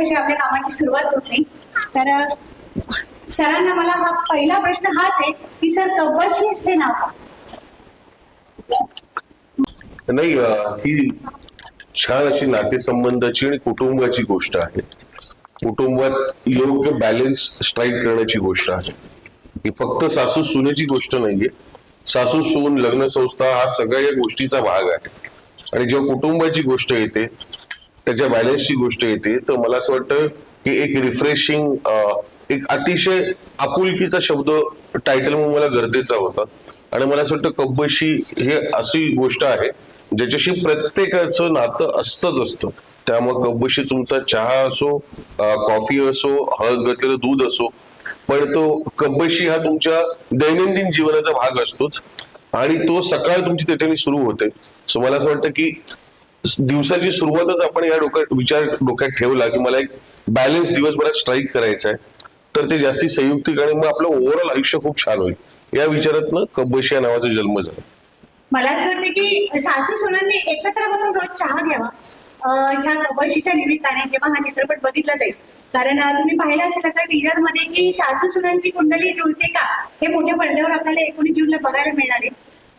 केल्याशिवाय आपल्या कामाची सुरुवात होत नाही. तर सरांना मला हा पहिला प्रश्न हाच आहे की सर कबशी हे नाव का? नाही, ही छान अशी नातेसंबंधाची आणि कुटुंबाची गोष्ट आहे. कुटुंबात योग्य बॅलन्स स्ट्राईक करण्याची गोष्ट आहे. ही फक्त सासू सुनेची गोष्ट नाहीये. सासू सून लग्न संस्था हा सगळ्या या गोष्टीचा भाग आहे. आणि जेव्हा कुटुंबाची गोष्ट येते, त्याच्या बॅलन्सची गोष्ट येते, तर मला असं वाटतं की एक रिफ्रेशिंग, एक अतिशय आपुलकीचा शब्द टायटल म्हणून मला गरजेचा होता. आणि मला असं वाटतं कब्बशी हे अशी गोष्ट आहे ज्याच्याशी प्रत्येकाचं नातं असतंच असतं. त्यामुळे कब्बशी तुमचा चहा असो, कॉफी असो, हळद घातलेलं दूध असो, पण तो कब्बशी हा तुमच्या दैनंदिन जीवनाचा भाग असतोच. आणि तो सकाळ तुमची त्याच्याने सुरू होते. सो मला असं वाटतं की दिवसाची सुरुवातच आपण या विचार डोक्यात ठेवला की मला एक बॅलन्स दिवसभरात स्ट्राईक करायचा आहे, तर ते जास्ती संयुक्तिक आणि मग आपलं ओव्हरऑल आयुष्य खूप छान होईल. या विचारातनं कब्बशी या नावाचा जन्म झाला. मला असं वाटतं की सासू सुनांनी एकत्र बसून रोज चहा घ्यावा ह्या कबशीच्या निमित्ताने, जेव्हा हा चित्रपट बघितला जाईल. कारण तुम्ही पाहिलं असेल आता टीजर मध्ये की सासू सुनांची कुंडली जुळते का हे मोठ्या पडद्यावर आपल्याला 19 जूनला बघायला मिळणार आहे.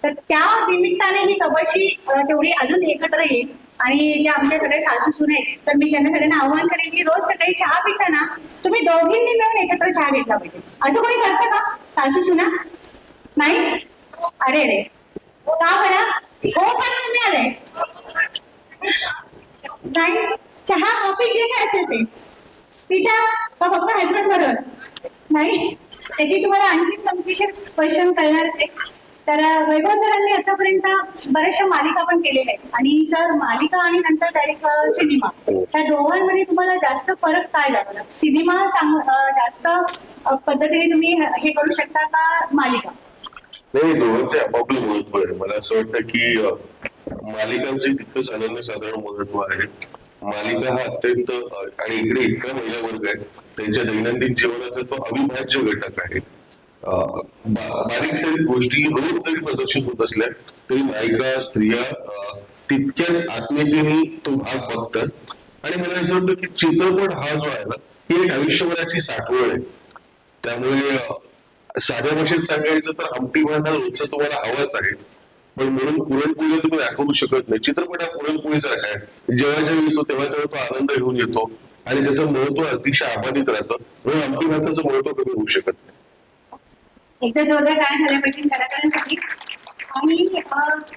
तर त्या निमित्ताने ही कबशी तेवढी अजून एकत्र येईल. आणि जे आमच्या सगळे सासू सुन आहेत, तर मी त्यांना सगळ्यांना आव्हान करेन की रोज सकाळी चहा पिताना तुम्ही दोघींनी मिळून एकत्र चहा घेतला पाहिजे. असं कोणी करतं का सासू सुना? नाही? अरे अरे, का बरं? हो पण तुम्ही आले नाही? चहा कॉफी जे काय असेल ते पिता का फक्त हजबंड बरोबर? नाही, त्याची तुम्हाला आणखी गमतीशीर क्वेश्चन कळणार आहे. तर वैभव सरांनी आतापर्यंत बऱ्याचशा मालिका पण केलेल्या आहेत. आणि सर, मालिका आणि नंतर डायरेक्ट सिनेमा, त्या दोघांमध्ये तुम्हाला जास्त फरक काय लागला? सिनेमा जास्त पद्धतीने तुम्ही हे करू शकता का मालिका? नाही, दोघांचे आपापले महत्व आहे. मला असं वाटतं की मालिकांचे तितकंच अनन्यसाधारण महत्व आहे. मालिका हा अत्यंत, आणि इकडे इतका महिला वर्ग आहे, त्यांच्या दैनंदिन जीवनाचा तो अविभाज्य घटक आहे. बारीक सारीक गोष्टी रोज जरी प्रदर्शित होत असल्या तरी नायिका स्त्रिया तितक्याच आत्मीयतेने तो भाग बघतात. आणि मला असं वाटतं की चित्रपट हा जो आहे ना, ही एक आयुष्यभराची साठवण आहे. त्यामुळे साध्या भाषेत सांगायचं तर आमटी भात हा रोजचा तुम्हाला हवाच आहे, पण म्हणून पुरणपोळीला तुम्ही दाखवू शकत नाही. चित्रपट हा पुरणपोळीसारखा आहे, जेव्हा जेव्हा येतो तेव्हा तेव्हा तो आनंद घेऊन येतो आणि त्याचं महत्व अतिशय अबाधित राहतं. म्हणून आमटी भाताचं महत्व कमी होऊ शकत नाही. एकदा जोरदार काय झाल्या पाहिजे कलाकारांसाठी. आणि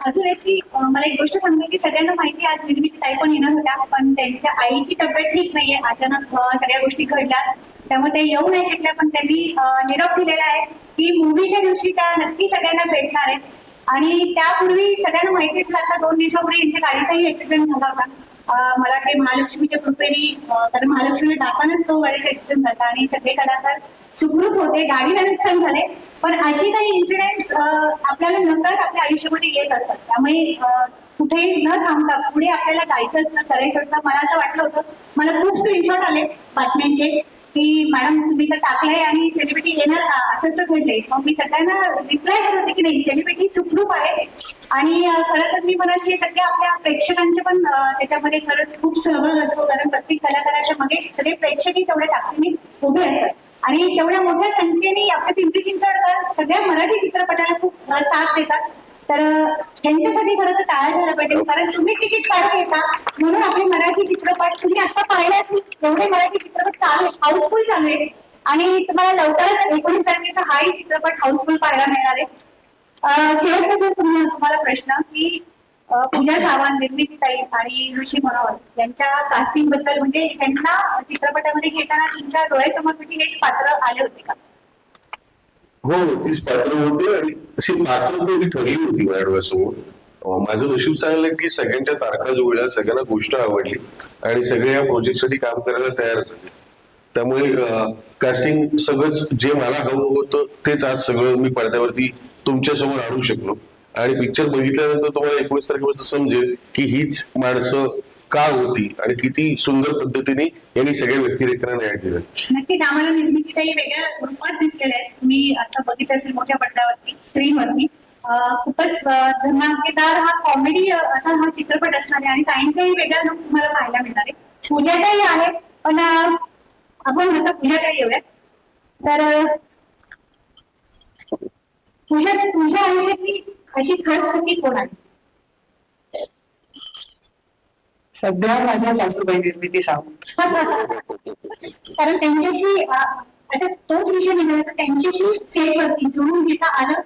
अजून एक की मला एक गोष्ट सांगते की सगळ्यांना माहिती आहे आज निर्मिती ताई पण येणार होत्या, पण त्यांच्या आईची तब्येत ठीक नाहीये. अचानक सगळ्या गोष्टी घडल्या, त्यामुळे ते येऊ नाही शकल्या. पण त्यांनी निरोप दिलेला आहे की मूवीच्या दिवशी त्या नक्की सगळ्यांना भेटणार आहेत. आणि त्यापूर्वी सगळ्यांना माहिती असेल, आता 2 दिवसापूर्वी यांच्या गाडीचाही ऍक्सिडेंट झाला होता. मला वाटते महालक्ष्मीच्या कृपेने, कारण महालक्ष्मीला जातानाच तो गाडीचा ऍक्सिडेंट झाला आणि सगळे कलाकार सुखरूप होते, गाडीला नुकसान झाले. पण अशी काही इन्सिडेंट्स आपल्याला नकळत आपल्या आयुष्यामध्ये येत असतात. त्यामुळे कुठेही न थांबता पुढे आपल्याला जायचं असतं, करायचं असतं. मला असं वाटलं होतं, मला खूप स्क्रीनशॉट आले बातम्यांचे की मॅडम तुम्ही तर टाकलंय आणि सेलिब्रिटी येणार असं असं घडलंय. मग मी सगळ्यांना रिप्लाय करत होते की नाही, सेलिब्रिटी सुखरूप आहे. आणि खरं तर मी म्हणाल हे सगळ्या आपल्या प्रेक्षकांचे पण त्याच्यामध्ये खरंच खूप सहभाग असतो. कारण प्रत्येक कलाकाराच्या मागे सगळे प्रेक्षकही तेवढ्या ताकदीने उभे असतात. आणि तेवढ्या मोठ्या संख्येने आपल्या पिंपरी चिंचवडकर सगळ्या मराठी चित्रपटाला खूप साथ देतात. तर त्यांच्यासाठी खरं तर टाळ्या झाल्या पाहिजे, कारण तुम्ही तिकीट काढून येता म्हणून आपले मराठी चित्रपट तुम्ही आता पाहिल्याच, जेवढे मराठी चित्रपट चालू आहेत हाऊसफुल चालू आहे. आणि तुम्हाला लवकरच 19 तारखेचा हाही चित्रपट हाऊसफुल पाहायला मिळणार आहे. शेवटचा सर तुम्हाला प्रश्न की पूजा सावंत, निर्मिती ताई आणि ऋषी मनोहर यांच्या कास्टिंग बद्दल, म्हणजे त्यांना चित्रपटामध्ये घेताना तुमच्या डोळ्यासमोर म्हणजे हेच पात्र आले होते का? हो, तीच पात्र होती आणि अशी पात्र तरी ठरली होती माझ्या डोळ्यासमोर. माझं नशीब चांगलं की सगळ्यांच्या तारखा जुळल्या, सगळ्यांना गोष्ट आवडली आणि सगळे या प्रोजेक्टसाठी काम करायला तयार झाले. त्यामुळे कास्टिंग सगळंच जे मला हवं होतं तेच आज सगळं मी पडद्यावरती तुमच्या समोर आणू शकलो. आणि पिक्चर बघितल्यानंतर तुम्हाला 19 तारखेपासून समजेल की हीच माणसं का होती आणि किती सुंदर पद्धतीने यांनी सगळ्या व्यक्तिरेखांना न्याय दिला. नक्कीच आम्हाला निर्मितीच्याही वेगळ्या रूपात दिसलेल्या आहेत. मी आता बघितलं असेल मोठ्या पडद्यावरती, स्क्रीनवरती. खूपच धमाकेदार हा कॉमेडी असा हा चित्रपट असणार आहे आणि ताईंचाही वेगळा लुक तुम्हाला पाहायला मिळणार आहे. पूजाचाही आहे, पण आपण आता पूजाकडे येऊया. तर तुझ्या आयुष्यातली अशी खास सखी कोण आहे? सध्या माझ्या सासूबाई निर्मिती सावंत. कारण त्यांच्याशी आता तोच विषय निघाला तर त्यांच्याशी सेटवरती जुळून घेता आलं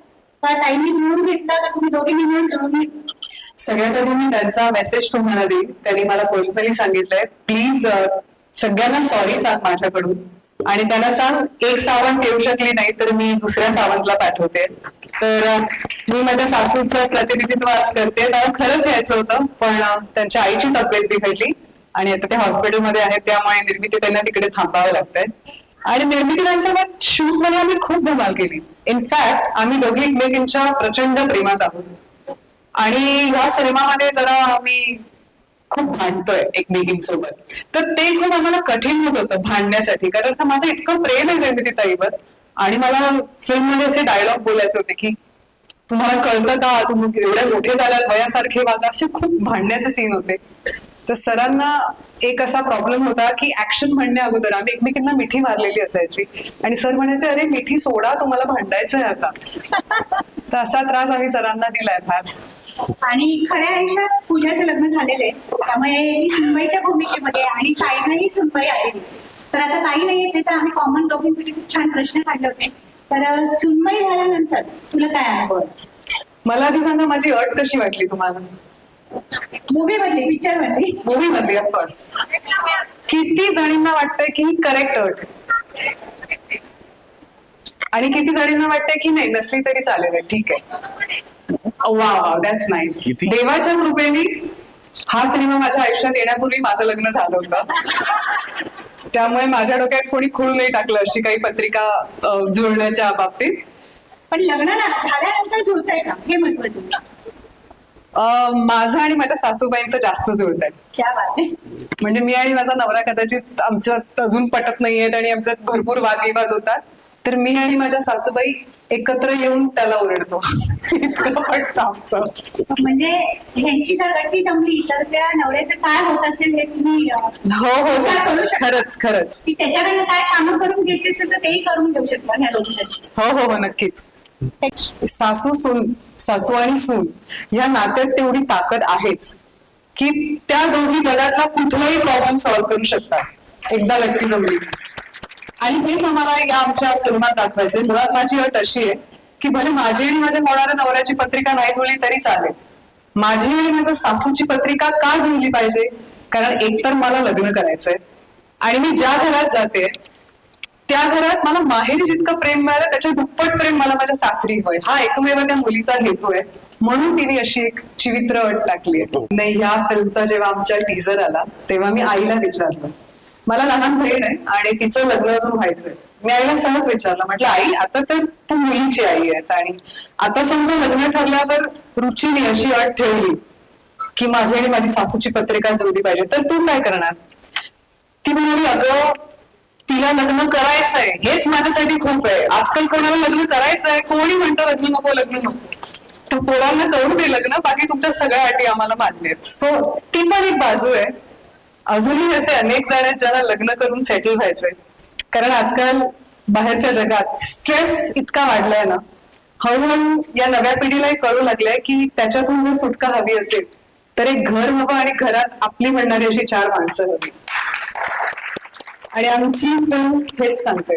का? ताईंनी जुळून घेतला का तुम्ही दोघींनी मिळून जुळून घेतलं? सगळ्यात आधी मी त्यांचा मेसेज तुम्हाला देईन. त्यांनी मला पर्सनली सांगितलंय प्लीज सगळ्यांना सॉरी सांग माझ्याकडून, आणि त्यांना सांग एक सावंत येऊ शकली नाही तर मी दुसऱ्या सावंतला पाठवते. तर मी माझ्या सासूचं प्रतिनिधित्व आज करते. मला खरंच यायचं होतं पण त्यांच्या आईची तब्येत बिघडली आणि आता ते हॉस्पिटलमध्ये आहेत, त्यामुळे निर्मिती त्यांना तिकडे थांबावं लागतंय. आणि निर्मिती त्यांच्यासोबत शूट मध्ये आम्ही खूप धमाल केली. इनफॅक्ट आम्ही दोघे एकमेकींच्या प्रचंड प्रेमात आहोत आणि या सिनेमामध्ये जरा आम्ही खूप भांडतोय एकमेकींसोबत. तर ते खूप आम्हाला कठीण होत होतं भांडण्यासाठी, कारण का माझं इतकं प्रेम आहे निर्मिती ताईवर आणि मला फिल्म मध्ये असे डायलॉग बोलायचे होते की तुम्हाला कळतं का, तुम्ही एवढे मोठे झाल्यात वयासारखे वागा, असे खूप भांडण्याचे सीन होते. तर सरांना एक असा प्रॉब्लेम होता की ऍक्शन म्हणण्या अगोदर आम्ही एकमेकींना मिठी मारलेली असायची आणि सर म्हणायचे अरे मिठी सोडा, तुम्हाला भांडायचंय आता. तर असा त्रास आम्ही सरांना दिलाय फार. आणि खऱ्या आयुष्यात पूजाचं लग्न झालेलं आहे, त्यामुळे मी सुनबाईच्या भूमिकेमध्ये आणि ताईंनाही सुनबाई आलेली. तर आता ताई नाही येते तर आम्ही कॉमन दोघींसाठी खूप छान प्रश्न काढले होते. तर सुनबाई झाल्यानंतर तुला काय अनुभव? मला आधी सांगा माझी अट कशी वाटली तुम्हाला? मूवी मधली, पिक्चर मधली? मूवी मधली ऑफकोर्स. किती जणींना वाटतंय की ही करेक्ट अट आणि किती जणींना वाटतंय की नाही नसली तरी चालेल, ठीक आहे. वा दॅट्स नाईस. किती? देवाच्या कृपेने हा सिनेमा माझ्या आयुष्यात येण्यापूर्वी माझं लग्न झालं होतं, त्यामुळे माझ्या डोक्यात कोणी खूळ नाही टाकलं अशी काही पत्रिका जुळण्याच्या बाबतीत. पण लग्न झाल्यानंतर जुळतंय का हे महत्वाचं. माझं आणि माझ्या सासूबाईंचं जास्त जुळत आहे. क्या बात आहे. म्हणजे मी आणि माझा नवरा कदाचित आमच्यात अजून पटत नाहीयेत आणि आमच्यात भरपूर वादविवाद होतात, तर मी आणि माझ्या सासूबाई एकत्र येऊन त्याला ओरडतो. इतकं पटतं आमचं. म्हणजे ह्यांची जर गट्टी जमली तर त्या नवऱ्याचं काय होत असेल हे तुम्ही विचार करू शकता. खरंच खरंच. की त्याच्याकडनं काय कामं करून घ्यायची असेल तर तेही करून घेऊ शकता ह्या दोघींसाठी. हो नक्कीच. सासू आणि सून या नात्यात तेवढी ताकद आहेच की त्या दोघी जगातला कुठलाही प्रॉब्लेम सॉल्व्ह करू शकतात एकदा गट्टी जमली. आणि हेच आम्हाला या आमच्या सिनेमात दाखवायचे. मुळात माझी अट अशी आहे की भले माझी आणि माझ्या होणाऱ्या नवऱ्याची पत्रिका नाही जुळली तरी चालेल, माझी आणि माझ्या सासूची पत्रिका का जुळली पाहिजे? कारण एकतर मला लग्न करायचंय आणि मी ज्या घरात जाते त्या घरात मला माहेरी जितकं प्रेम मिळालं त्याच्या दुप्पट प्रेम मला माझ्या सासरी होय, हा एकमेव त्या मुलीचा हेतू आहे. म्हणून तिने अशी एक चिवित्र अट टाकली आहे. नाही, ह्या फिल्मचा जेव्हा आमच्या टीझर आला तेव्हा मी आईला विचारलं, मला लहान बहीण आहे आणि तिचं लग्न अजून व्हायचंय. मी आईला सहज विचारलं, म्हटलं आई आता तर तू मुलीची आई आहेस आणि आता समजा लग्न ठरल्यावर रुचीने अशी अट ठेवली की माझी आणि माझी सासूची पत्रिका जुळली पाहिजे, तर तू काय करणार? ती म्हणाली, अगं तिला लग्न करायचंय हेच माझ्यासाठी खूप आहे. आजकाल कोणाला लग्न करायचंय, कोणी म्हणतं लग्न नको लग्न नको, तर पोरांना करू दे लग्न, बाकी तुमच्या सगळ्या अटी आम्हाला मान्य आहेत. सो ती पण एक बाजू आहे. अजूनही असे अनेक जण आहेत ज्यांना लग्न करून सेटल व्हायचंय, कारण आजकाल बाहेरच्या जगात स्ट्रेस इतका वाढलाय ना, हळूहळू या नव्या पिढीलाही कळू लागलंय की त्याच्यातून जर सुटका हवी असेल तर एक घर हवं आणि घरात आपली म्हणणारी अशी 4 माणसं हवी. आणि आमची फिल्म हेच सांगते.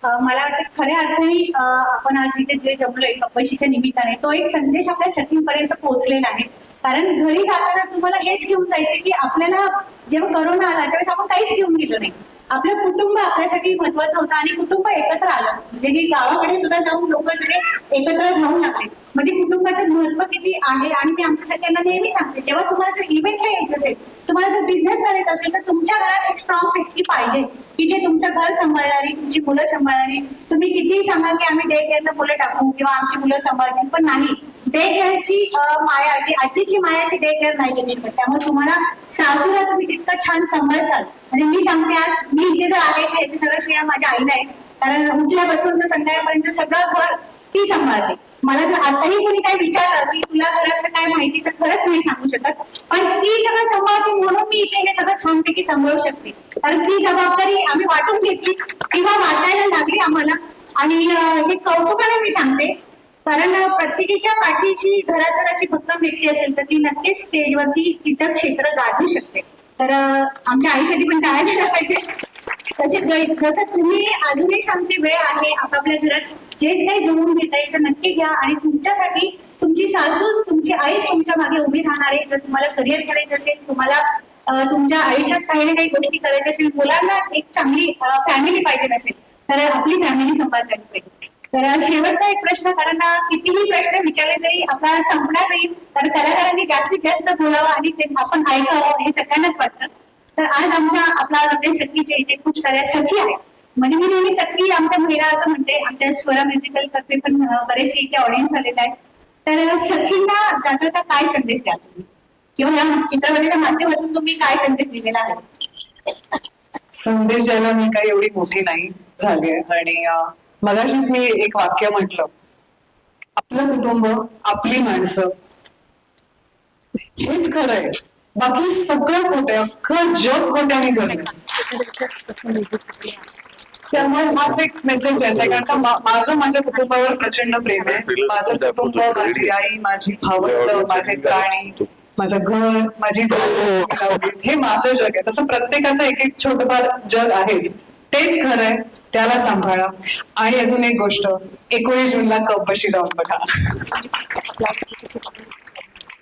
मला वाटतं खऱ्या अर्थाने आपण आज इथे जे जमलोय कपशीच्या निमित्ताने तो एक संदेश आपल्या सखींपर्यंत पोहोचलेला आहे. कारण घरी जाताना तुम्हाला हेच घेऊन जायचे की आपल्याला जेव्हा करोना आला त्यावेळेस आपण काहीच घेऊन गेलो नाही. आपलं कुटुंब आपल्यासाठी महत्वाचं होतं आणि कुटुंब एकत्र आलं, म्हणजे की गावाकडे सुद्धा जाऊन लोक सगळे एकत्र राहू लागले. म्हणजे कुटुंबाचं महत्व किती आहे. आणि मी आमच्या सगळ्यांना नेहमी सांगते, जेव्हा तुम्हाला जर इव्हेंटला यायचं असेल, तुम्हाला जर बिझनेस करायचा असेल तर तुमच्या घरात एक स्ट्रॉंग व्यक्ती पाहिजे की जे तुमचं घर सांभाळणारी, तुमची मुलं सांभाळणारी. तुम्ही कितीही सांगा की आम्ही डे केअरला मुलं टाकू किंवा आमची मुलं सांभाळतील, पण नाही, डे केअरची माया, जी आजीची माया ती डे केअर नाही देऊ शकत. त्यामुळे तुम्हाला सासूला तुम्ही जितकं छान सांभाळसाल, म्हणजे मी सांगते आज मी इथे जर आहे याचे सगळं श्रेय माझ्या आईला आहे. कारण उठल्यापासून तर संध्याकाळपर्यंत सगळं घर ती सांभाळते. मला जर आताही कोणी काय विचारलं की तुला घरातलं काय माहिती, तर खरंच नाही सांगू शकत, पण ती सगळं सगळं सांभाळते म्हणून मी इथे हे सगळं छानपैकी सांभाळू शकते. कारण ती जबाबदारी आम्ही वाटून घेतली किंवा वाटायला लागली आम्हाला. आणि हे कौतुकाने मी सांगते, कारण प्रत्येकीच्या पाठीची घरात जर अशी भक्कम व्यक्ती असेल तर ती नक्कीच स्टेजवरती तिचं क्षेत्र गाजवू शकते. तर आमच्या आईसाठी पण टाळ्या दिल्या पाहिजे. जसं तुम्ही अजूनही सांगते, वेळ आहे आपापल्या घरात जे काही जुळवून घेता येईल तर नक्की घ्या. आणि तुमच्यासाठी तुमची सासूस तुमची आई तुमच्या मागे उभी राहणार आहे. जर तुम्हाला करिअर करायचं असेल, तुम्हाला तुमच्या आयुष्यात काही ना काही गोष्टी करायच्या असेल, मुलांना एक चांगली फॅमिली पाहिजे असेल तर आपली फॅमिली सांभाळता पाहिजे. तर शेवटचा एक प्रश्न, कारण कितीही प्रश्न विचारले तरी आपला संपणार नाही. तर कलाकारांनी जास्तीत जास्त बोलावं आणि ते आपण ऐकावं हे सगळ्यांनाच वाटतं. तर आज आपल्या सखीच्या इथे खूप साऱ्या सखी आहेत. म्हणजे मी नेहमी सखी आमच्या महिला असं म्हणते. आमच्या स्वरा म्युझिकल तर्फे पण बरेचसे इथे ऑडियन्स आलेले आहे. तर सखींना जाता काय संदेश द्याल तुम्ही, किंवा या चित्रपटाच्या माध्यमातून तुम्ही काय संदेश दिलेला आहे? संदेश द्यायला मी काही एवढी मोठी नाही झाली आहे. आणि मगाशीच मी एक वाक्य म्हटलं, आपलं कुटुंब, आपली माणसं, हेच खरं आहे. बाकी सगळं खोटं आहे, अख्खं जग खोट्याने घडलंय. त्यामुळे माझं एक मेसेज आहे, कारण का माझं माझ्या कुटुंबावर प्रचंड प्रेम आहे. माझं कुटुंब, माझी आई, माझी भावंड, माझे प्राणी, माझं घर, माझी झाडं, हे माझं जग आहे. तसं प्रत्येकाचं एक एक छोटंफार जग आहेच. तेच खरं आहे, त्याला सांभाळा. आणि अजून एक गोष्ट, 19 जूनला कपबशी जाऊन बघा.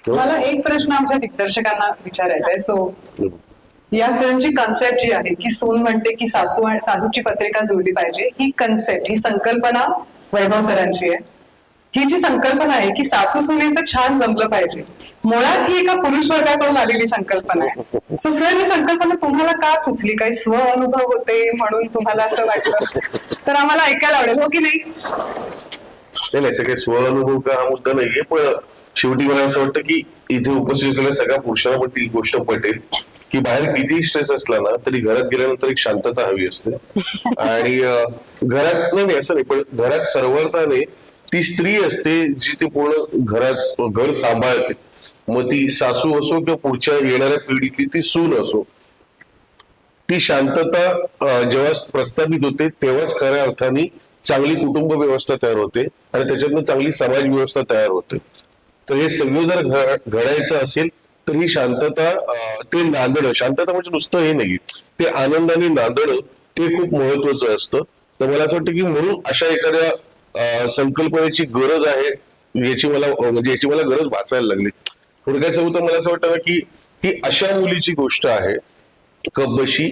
मला एक प्रश्न आमच्या दिग्दर्शकांना विचारायचा आहे. सो या फिल्मची कन्सेप्ट जी आहे की सून म्हणते की सासूची पत्रिका जुळली पाहिजे, ही कन्सेप्ट, ही संकल्पना वैभव सरांची आहे. ही जी संकल्पना आहे की सासू सुनेचं छान जमलं पाहिजे, मुळात ही एका पुरुष वर्गाकडून आलेली संकल्पना आहे. सो सर, ही संकल्पना तुम्हाला का सुचली? काही स्व अनुभव होते म्हणून तुम्हाला असं वाटलं? तर आम्हाला ऐकायला आवडेल, हो की नाही? नाही, काही स्व अनुभव का हा मुद्दा नाहीये. पण शेवटी मला असं वाटतं की इथे उपस्थित असलेल्या सगळ्या पुरुषांना पण ती गोष्ट पटेल की बाहेर कितीही स्ट्रेस असला ना तरी घरात गेल्यानंतर एक शांतता हवी असते. आणि घरात नाही असं नाही, पण घरात सर्वार्थाने ती स्त्री असते जी ती पूर्ण घर सांभाळते. मग ती सासू असो किंवा पुढच्या येणाऱ्या पिढीतली ती सून असो, ती शांतता जेव्हा प्रस्थापित होते तेव्हाच खऱ्या अर्थाने चांगली कुटुंब व्यवस्था तयार होते आणि त्याच्यातनं चांगली समाज व्यवस्था तयार होते. तर हे सगळं जर घडायचं असेल तर ही शांतता, ते नांदणं, शांतता म्हणजे नुसतं हे नाही, ते आनंदाने नांदणं ते खूप महत्वाचं असतं. तर मला असं वाटतं की म्हणून अशा एखाद्या संकल्पनेची गरज आहे, याची मला गरज भासायला लागली. थोडक्यात होतं, मला असं वाटतं ना की ही अशा मुलीची गोष्ट आहे कपबशी.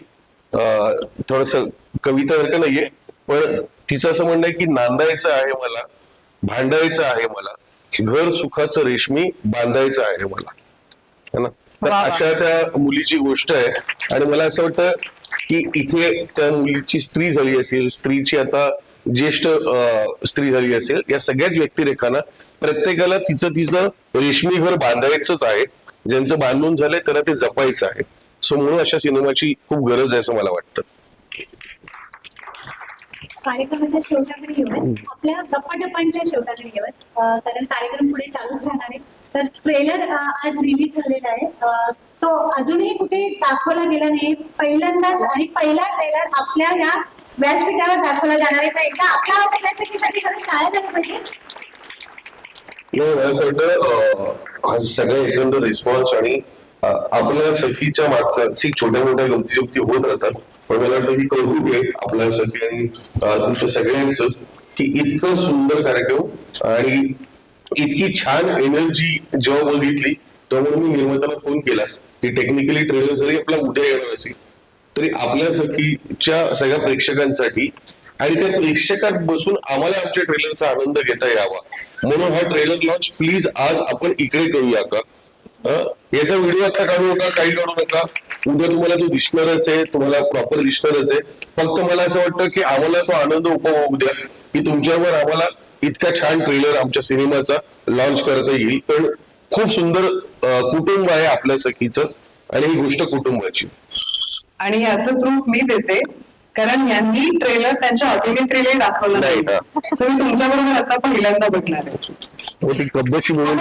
थोडस कवितासारखं नाहीये, पण तिचं असं म्हणणं आहे की नांदायचं आहे मला, भांडायचं आहे मला, घर सुखाचं रेशमी बांधायचं आहे मला, है ना. तर अशा त्या मुलीची गोष्ट आहे. आणि मला असं वाटतं की इथे त्या मुलीची स्त्री झाली असेल, स्त्रीची आता ज्येष्ठ स्त्री झाली असेल, या सगळ्याच व्यक्तिरेखांना प्रत्येकाला तिचं रेशमी घर बांधायचंच आहे. ज्यांचं बांधून झालंय त्याला ते जपायचं आहे. सो म्हणून अशा सिनेमाची खूप गरज आहे असं मला वाटतं. कार्यक्रमाच्या शेवटाकडे घेऊयात, आपल्या गप्पाटप्पांच्या शेवटाकडे घेऊयात, कारण कार्यक्रम पुढे चालूच राहणार आहे. तर ट्रेलर आज रिलीज झालेला आहे, तो अजूनही कुठे दाखवला गेला नाही. पहिल्यांदाच आणि पहिला ट्रेलर आपल्या या व्यासपीठावर दाखवला जाणार आहे. तर एकदा आपल्या आवडण्यासाठी खरंच काय झालं पाहिजे? मला असं वाटतं सगळे एकंदर रिस्पॉन्स आणि आपल्या सखीच्या मागचा छोट्या मोठ्या गमती होत राहतात. पण मला वाटतं की कौतुक आहे आपल्या सखी आणि तुमच्या सगळ्यांचं की इतकं सुंदर कार्यक्रम आणि इतकी छान एनर्जी जेव्हा बघितली तेव्हा मी निर्मात्याला फोन केला की टेक्निकली ट्रेलर जरी आपला उद्या येणार असेल तरी आपल्या सखीच्या सगळ्या प्रेक्षकांसाठी आणि त्या प्रेक्षकात बसून आम्हाला आमच्या ट्रेलरचा आनंद घेता यावा म्हणून हा ट्रेलर लॉन्च प्लीज आज आपण इकडे करूया का. याचा व्हिडिओ आता काढू नका, काही काढू नका, उद्या तुम्हाला तो दिसणारच आहे, तुम्हाला प्रॉपर दिसणारच आहे. फक्त मला असं वाटतं की आम्हाला तो आनंद उपभोगू द्या की तुमच्यावर आम्हाला इतका छान ट्रेलर आमच्या सिनेमाचा लॉन्च करता येईल. पण खूप सुंदर कुटुंब आहे आपल्या सखीचं आणि ही गोष्ट कुटुंबाची. आणि याचं प्रूफ मी देते, कारण यांनी ट्रेलर त्यांच्या अभिनेत्रीला दाखवलं नाही. सो मी तुमच्याबरोबर आता पहिल्यांदा बघणार आहे. कब्बशी म्हणून